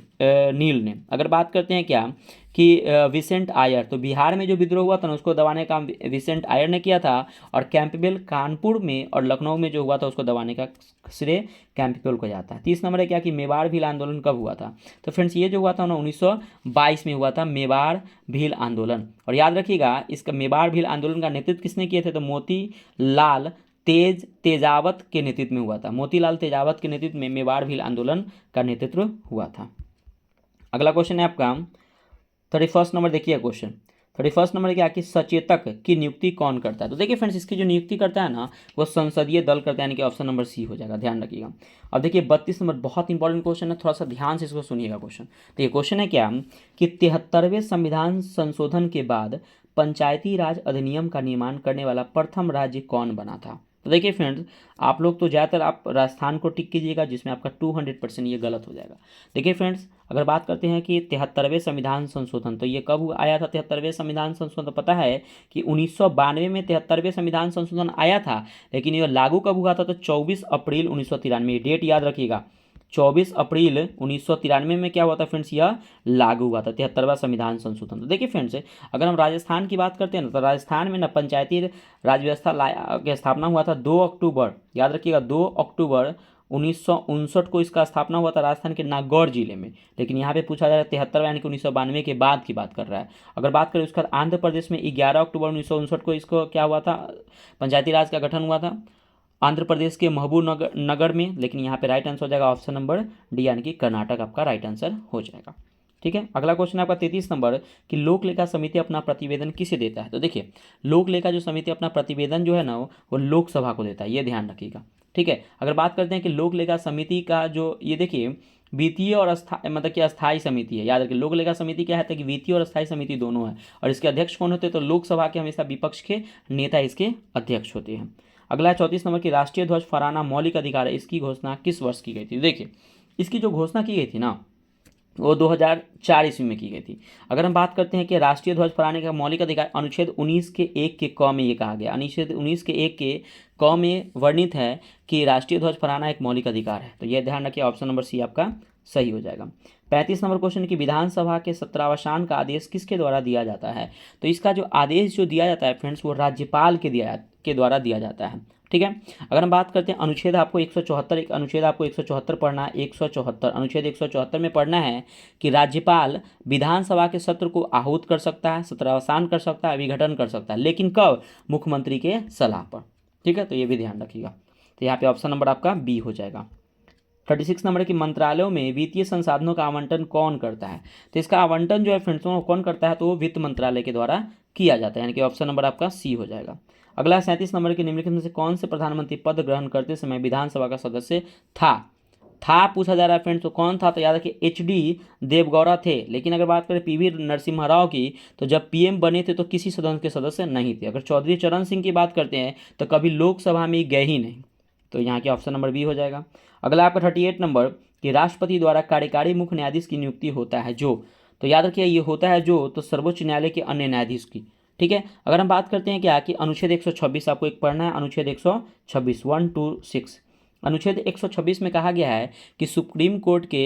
A: नील ने। अगर बात करते हैं क्या कि विसेंट आयर, तो बिहार में जो विद्रोह हुआ था ना उसको दबाने का काम विसेंट आयर ने किया था। और कैंपबेल कानपुर में और लखनऊ में जो हुआ था उसको दबाने का श्रेय कैंपबेल को जाता है। 30 नंबर है क्या कि मेवाड़ भील आंदोलन कब हुआ था, तो फ्रेंड्स ये जो हुआ था ना 1922 में हुआ था मेवाड़ भील आंदोलन। और याद रखिएगा इसका मेवाड़ भील आंदोलन का नेतृत्व किसने किए थे, तो मोतीलाल तेजावत के नेतृत्व में हुआ था। मोतीलाल तेजावत के नेतृत्व में मेवाड़ भील आंदोलन का नेतृत्व हुआ था। अगला क्वेश्चन है आपका 31 नंबर, देखिए क्वेश्चन 31 नंबर क्या कि सचेतक की नियुक्ति कौन करता है, तो देखिए फ्रेंड्स इसकी जो नियुक्ति करता है ना वो संसदीय दल करता है, यानी कि ऑप्शन नंबर सी हो जाएगा, ध्यान रखिएगा। अब देखिए 32 नंबर बहुत इंपॉर्टेंट क्वेश्चन है, थोड़ा सा ध्यान से इसको सुनिएगा क्वेश्चन। तो ये क्वेश्चन है क्या कि 73वें संविधान संशोधन के बाद पंचायती राज अधिनियम का निर्माण करने वाला प्रथम राज्य कौन बना था। तो देखिए फ्रेंड्स आप लोग तो ज़्यादातर आप राजस्थान को टिक कीजिएगा, जिसमें आपका 200% ये गलत हो जाएगा। देखिए फ्रेंड्स अगर बात करते हैं कि 73वें संविधान संशोधन, तो ये कब आया था 73वें संविधान संशोधन, पता है कि 1992 में 73वें संविधान संशोधन आया था, लेकिन ये लागू कब हुआ था, तो 24 अप्रैल 1993, डेट याद रखिएगा 24 अप्रैल 1993 में क्या हुआ था फ्रेंड्स, यह लागू हुआ था 73वां संविधान संशोधन। तो देखिए फ्रेंड्स अगर हम राजस्थान की बात करते हैं ना, तो राजस्थान में ना पंचायती राज व्यवस्था की स्थापना हुआ था 2 अक्टूबर, याद रखिएगा 2 अक्टूबर 1959 को इसका स्थापना हुआ था राजस्थान के नागौर जिले में। लेकिन यहाँ पे पूछा जा रहा है 73 यानी कि 1992 के बाद की बात कर रहा है। अगर बात करें उसके बाद आंध्र प्रदेश में 11 अक्टूबर 1959 को इसको क्या हुआ था, पंचायती राज का गठन हुआ था आंध्र प्रदेश के महबूब नगर में। लेकिन यहाँ पे राइट आंसर हो जाएगा ऑप्शन नंबर डी, यानी कि कर्नाटक आपका राइट आंसर हो जाएगा। ठीक है। अगला क्वेश्चन है आपका 33 नंबर कि लोक लेखा समिति अपना प्रतिवेदन किसे देता है। तो देखिए लोक लेखा जो समिति अपना प्रतिवेदन जो है ना वो लोकसभा को देता है, ये ध्यान रखिएगा। ठीक है। अगर बात करते हैं कि लोक लेखा समिति का जो ये देखिए वित्तीय और मतलब कि अस्थायी समिति है, याद रखिए लोक लेखा समिति क्या है कि वित्तीय और अस्थायी समिति दोनों है, और इसके अध्यक्ष कौन होते हैं तो लोकसभा के हमेशा विपक्ष के नेता इसके अध्यक्ष होते हैं। अगला 34 नंबर की राष्ट्रीय ध्वज फहराना मौलिक अधिकार है, इसकी घोषणा किस वर्ष की गई थी। देखिए इसकी जो घोषणा की गई थी ना वो 2004 ईस्वी में की गई थी। अगर हम बात करते हैं कि राष्ट्रीय ध्वज फहराने का मौलिक अधिकार अनुच्छेद 19 के 1 के क में ये कहा गया, अनुच्छेद 19 के 1 के क में वर्णित है कि राष्ट्रीय ध्वज फहराना एक मौलिक अधिकार है। तो यह ध्यान रखिए, ऑप्शन नंबर सी आपका सही हो जाएगा। 35 नंबर क्वेश्चन की विधानसभा के सत्रावसान का आदेश किसके द्वारा दिया जाता है। तो इसका जो आदेश जो दिया जाता है फ्रेंड्स वो राज्यपाल के द्वारा दिया जाता है। ठीक है। अगर हम बात करते हैं अनुच्छेद आपको 174 अनुच्छेद आपको 174 पढ़ना है, 174 अनुच्छेद 174 में पढ़ना है कि राज्यपाल विधानसभा के सत्र को आहूत कर सकता है, सत्रावसान कर सकता है, विघटन कर सकता है, लेकिन कब, मुख्यमंत्री के सलाह पर। ठीक है, तो ये भी ध्यान रखिएगा। तो यहाँ पे ऑप्शन नंबर आपका बी हो जाएगा। 36 नंबर की मंत्रालयों में वित्तीय संसाधनों का आवंटन कौन करता है। तो इसका आवंटन जो है फ्रेंड्स कौन करता है तो वो वित्त मंत्रालय के द्वारा किया जाता है, यानी कि ऑप्शन नंबर आपका सी हो जाएगा। अगला 37 नंबर के निम्नलिखित में से कौन से प्रधानमंत्री पद ग्रहण करते समय विधानसभा का सदस्य था पूछा जा रहा है फ्रेंड्स। तो कौन था, तो याद रखिए एचडी देवगौड़ा थे। लेकिन अगर बात करें पीवी नरसिम्हा राव की तो जब पीएम बने थे तो किसी सदन के सदस्य नहीं थे। अगर चौधरी चरण सिंह की बात करते हैं तो कभी लोकसभा में गए ही नहीं, तो यहाँ के ऑप्शन नंबर बी हो जाएगा। अगला आपका 38 नंबर कि राष्ट्रपति द्वारा कार्यकारी मुख्य न्यायाधीश की नियुक्ति होता है जो, तो याद रखिए ये होता है जो, तो सर्वोच्च न्यायालय के अन्य न्यायाधीश की। ठीक है। अगर हम बात करते हैं क्या कि अनुच्छेद 126 आपको एक पढ़ना है, अनुच्छेद 126 126 अनुच्छेद 126 में कहा गया है कि सुप्रीम कोर्ट के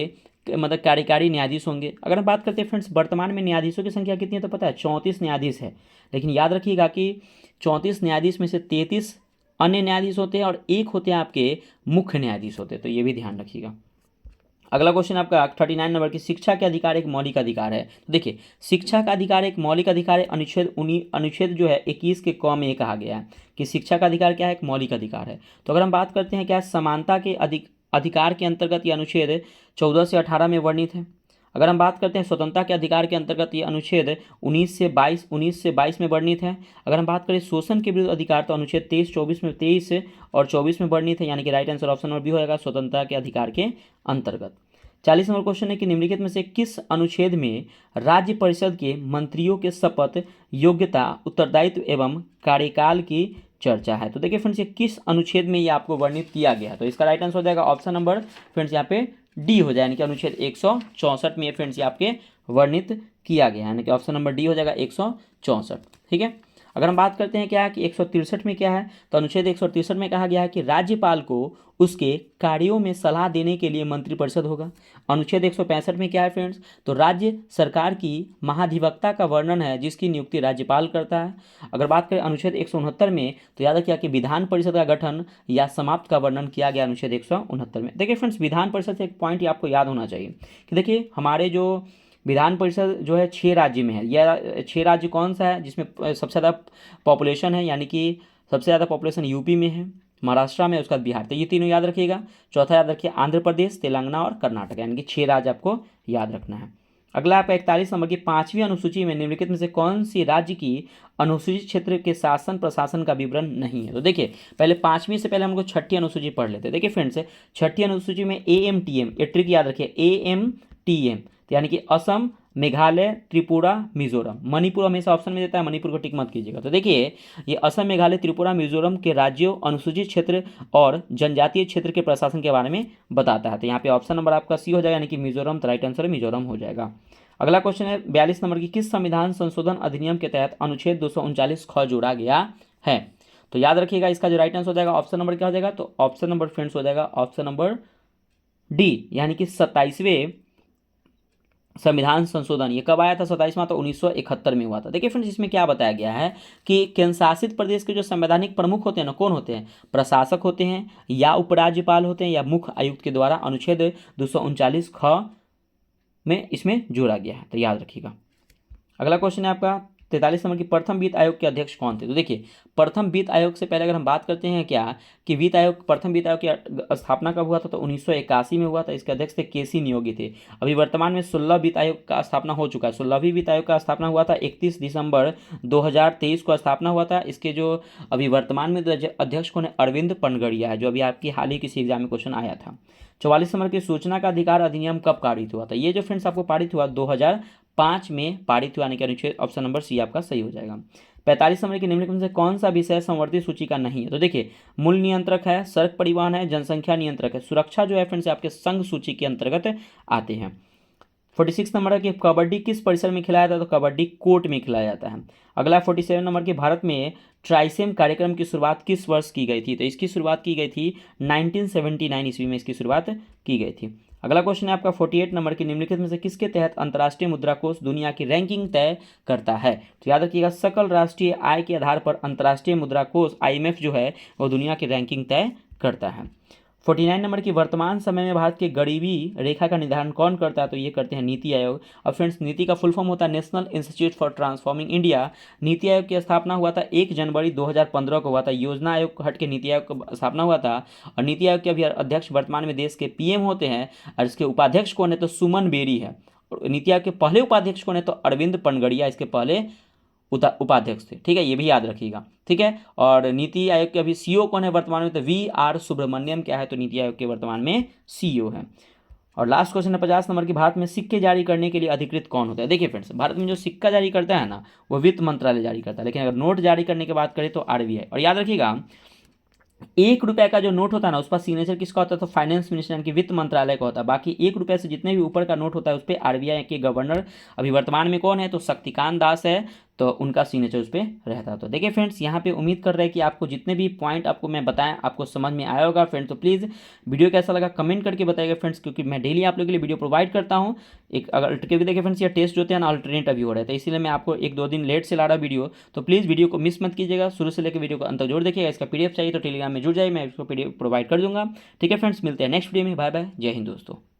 A: मतलब कार्यकारी न्यायाधीश होंगे। अगर हम बात करते हैं फ्रेंड्स वर्तमान में न्यायाधीशों की संख्या कितनी है तो पता है 34 न्यायाधीश है, लेकिन याद रखिएगा कि 34 न्यायाधीश में से 33 अन्य न्यायाधीश होते हैं और एक होते हैं आपके मुख्य न्यायाधीश होते हैं, तो ये भी ध्यान रखिएगा। अगला क्वेश्चन आपका 39 नंबर की शिक्षा के अधिकार एक मौलिक अधिकार है। तो देखिए शिक्षा का अधिकार एक मौलिक अधिकार है, अनुच्छेद जो है 21 के क में ये कहा गया है कि शिक्षा का अधिकार क्या है, एक मौलिक अधिकार है। तो अगर हम बात करते हैं क्या समानता के अधिकार के अंतर्गत ये अनुच्छेद 14 से 18 में वर्णित है। अगर हम बात करते हैं स्वतंत्रता के अधिकार के अंतर्गत ये अनुच्छेद 19 से 22 में वर्णित है। अगर हम बात करें शोषण के विरुद्ध अधिकार तो अनुच्छेद 23 और 24 में वर्णित है, यानी कि right answer option number B होगा स्वतंत्रता के अधिकार के अंतर्गत। 40 नंबर क्वेश्चन है कि निम्नलिखित में से किस अनुच्छेद में राज्य परिषद के मंत्रियों के शपथ, योग्यता, उत्तरदायित्व एवं कार्यकाल की चर्चा है। तो देखिए फ्रेंड्स ये किस अनुच्छेद में ये आपको वर्णित किया गया है, तो इसका राइट आंसर हो जाएगा ऑप्शन नंबर फ्रेंड्स यहाँ पे डी हो जाए, यानी कि अनुच्छेद 164 में फ्रेंड्स ये आपके वर्णित किया गया है, यानी कि ऑप्शन नंबर डी हो जाएगा 164। ठीक है। अगर हम बात करते हैं क्या कि 163 में क्या है, तो अनुच्छेद 163 में कहा गया है कि राज्यपाल को उसके कार्यों में सलाह देने के लिए मंत्रिपरिषद होगा। अनुच्छेद 165 में क्या है फ्रेंड्स, तो राज्य सरकार की महाधिवक्ता का वर्णन है जिसकी नियुक्ति राज्यपाल करता है। अगर बात करें अनुच्छेद 169 में तो याद रखिए कि विधान परिषद का गठन या समाप्त का वर्णन किया गया अनुच्छेद 169 में। देखिए फ्रेंड्स विधान परिषद से एक पॉइंट आपको याद होना चाहिए कि देखिए हमारे जो विधान परिषद जो है 6 राज्य में है। यह 6 राज्य कौन सा है जिसमें सबसे ज़्यादा पॉपुलेशन है, यानी कि सबसे ज़्यादा पॉपुलेशन यूपी में है, महाराष्ट्र में, उसके बाद बिहार। तो ये तीनों याद रखिएगा। चौथा याद रखिए आंध्र प्रदेश, तेलंगाना और कर्नाटक, यानी कि 6 राज्य आपको याद रखना है। अगला आपका 41 नंबर की 5वीं अनुसूची में निम्नलिखित में से कौन सी राज्य की अनुसूचित क्षेत्र के शासन प्रशासन का विवरण नहीं है। तो देखिए पहले 5वीं से पहले हमको 6ठी अनुसूची पढ़ लेते हैं। देखिए फ्रेंड्स 6ठी अनुसूची में AMTM, ये ट्रिक याद रखिए AMTM, यानी कि असम, मेघालय, त्रिपुरा, मिजोरम। मणिपुर हमेशा ऑप्शन में देता है, मणिपुर को टिक मत कीजिएगा। तो देखिए ये असम, मेघालय, त्रिपुरा, मिजोरम के राज्यों, अनुसूचित क्षेत्र और जनजातीय क्षेत्र के प्रशासन के बारे में बताता है। तो यहाँ पे ऑप्शन नंबर आपका सी हो जाएगा, यानी कि मिजोरम। तो राइट आंसर मिजोरम हो जाएगा। अगला क्वेश्चन है 42 नंबर की किस संविधान संशोधन अधिनियम के तहत अनुच्छेद 239 ख जोड़ा गया है। तो याद रखिएगा इसका जो राइट आंसर हो जाएगा ऑप्शन नंबर क्या हो जाएगा, तो ऑप्शन नंबर फ्रेंड्स हो जाएगा ऑप्शन नंबर डी, यानी कि 27वें संविधान संशोधन। ये कब आया था 27वां, तो 1971 में हुआ था। देखिए फ्रेंड्स इसमें क्या बताया गया है कि केंद्र शासित प्रदेश के जो संवैधानिक प्रमुख होते हैं ना, कौन होते हैं, प्रशासक होते हैं या उपराज्यपाल होते हैं या मुख्य आयुक्त के द्वारा अनुच्छेद 239 ख में इसमें जोड़ा गया है। तो याद रखिएगा। अगला क्वेश्चन है आपका 43 नंबर की प्रथम वित्त आयोग के अध्यक्ष कौन थे? तो देखिए, प्रथम वित्त आयोग से पहले अगर हम बात करते हैं क्या कि प्रथम वित्त आयोग की स्थापना कब हुआ था? तो 1981 में हुआ था। इसके अध्यक्ष थे केसी नियोगी थे। अभी वर्तमान में 16 वित्त आयोग का स्थापना हो चुका है। 16वीं वित्त आयोग का स्थापना हुआ था 31 दिसंबर 2023 को स्थापना हुआ था। इसके जो अभी वर्तमान में अध्यक्ष कौन है? अरविंद पनगड़िया है, जो अभी आपकी हाल ही किसी एग्जाम में क्वेश्चन आया था। 44 नंबर की सूचना का अधिकार अधिनियम कब पारित हुआ था? ये जो फ्रेंड्स आपको पारित हुआ 2005 में पारित हुआ, यानी कि अनुच्छेद ऑप्शन नंबर सी आपका सही हो जाएगा। 45 नंबर की निम्नलिखित में से कौन सा विषय संवर्धित सूची का नहीं है? तो देखिए, मूल नियंत्रक है, सड़क परिवहन है, जनसंख्या नियंत्रक है, सुरक्षा जो है फ्रेंड्स आपके संघ सूची के अंतर्गत आते हैं। 46 नंबर है कि कबड्डी किस परिसर में खिलाया जाता है? तो कबड्डी कोर्ट में खिलाया जाता है। अगला 47 नंबर के भारत में ट्राइसेम कार्यक्रम की शुरुआत किस वर्ष की गई थी? तो इसकी शुरुआत की गई थी 1979 ईस्वी में इसकी शुरुआत की गई थी। अगला क्वेश्चन है आपका 48 नंबर की निम्नलिखित में से किसके तहत अंतर्राष्ट्रीय मुद्रा कोष दुनिया की रैंकिंग तय करता है? तो याद रखिएगा, सकल राष्ट्रीय आय के आधार पर अंतर्राष्ट्रीय मुद्रा कोष IMF जो है वो दुनिया की रैंकिंग तय करता है। 49 नंबर की वर्तमान समय में भारत की गरीबी रेखा का निर्धारण कौन करता है? तो ये करते हैं नीति आयोग। और फ्रेंड्स, नीति का फुल फॉर्म होता है national institute for transforming India. NITI Aayog की स्थापना हुआ था 1 जनवरी 2015 को हुआ था। योजना आयोग को हट के नीति आयोग की स्थापना हुआ था। और नीति आयोग के अभी अध्यक्ष वर्तमान में देश के PM होते हैं। और इसके उपाध्यक्ष कौन है? तो सुमन बेरी है। और नीति आयोग के पहले उपाध्यक्ष कौन है? तो अरविंद पनगड़िया इसके पहले उपाध्यक्ष थे। ठीक है, ये भी याद रखिएगा। ठीक है, और नीति आयोग के अभी CEO कौन है वर्तमान में? तो VR सुब्रमण्यम क्या है? तो नीति आयोग के वर्तमान में CEO है। और लास्ट क्वेश्चन है 50 नंबर की, भारत में सिक्के जारी करने के लिए अधिकृत कौन होता है? देखिए फ्रेंड्स, भारत में जो सिक्का जारी करता है ना, वो वित्त मंत्रालय जारी करता है। लेकिन अगर नोट जारी करने की बात करें तो RBI। और याद रखिएगा, 1 रुपये का जो नोट होता है ना, उस पर सिग्नेचर किसका होता है? तो फाइनेंस मिनिस्टर यानी कि वित्त मंत्रालय का होता है। बाकी 1 रुपये से जितने भी ऊपर का नोट होता है उस पर RBI के गवर्नर अभी वर्तमान में कौन है? तो शक्तिकांत दास है, तो उनका सिग्नेचर उस पर रहता है। तो देखिए फ्रेंड्स, यहाँ पे उम्मीद कर रहे हैं कि आपको जितने भी पॉइंट आपको मैं बताएं आपको समझ में आया होगा फ्रेंड्स। तो प्लीज़ वीडियो कैसा लगा कमेंट करके बताइएगा फ्रेंड्स, क्योंकि मैं डेली आप लोगों के लिए वीडियो प्रोवाइड करता हूँ। एक अगर क्योंकि देखिए फ्रेंड्स, ये टेस्ट जो होते हैं ना अल्टरनेट अभी हो रहे थे, इसीलिए मैं आपको 1-2 दिन लेट से ला रहा वीडियो। तो प्लीज़ वीडियो को मिस मत कीजिएगा, शुरू से लेकर वीडियो को अंत जोड़ देखिएगा। इसका PDF चाहिए तो टेलीग्राम में जुड़ जाइए, मैं इसको PDF प्रोवाइड कर दूंगा। ठीक है फ्रेंड्स, मिलते हैं नेक्स्ट वीडियो में। बाय बाय, जय हिंद दोस्तों।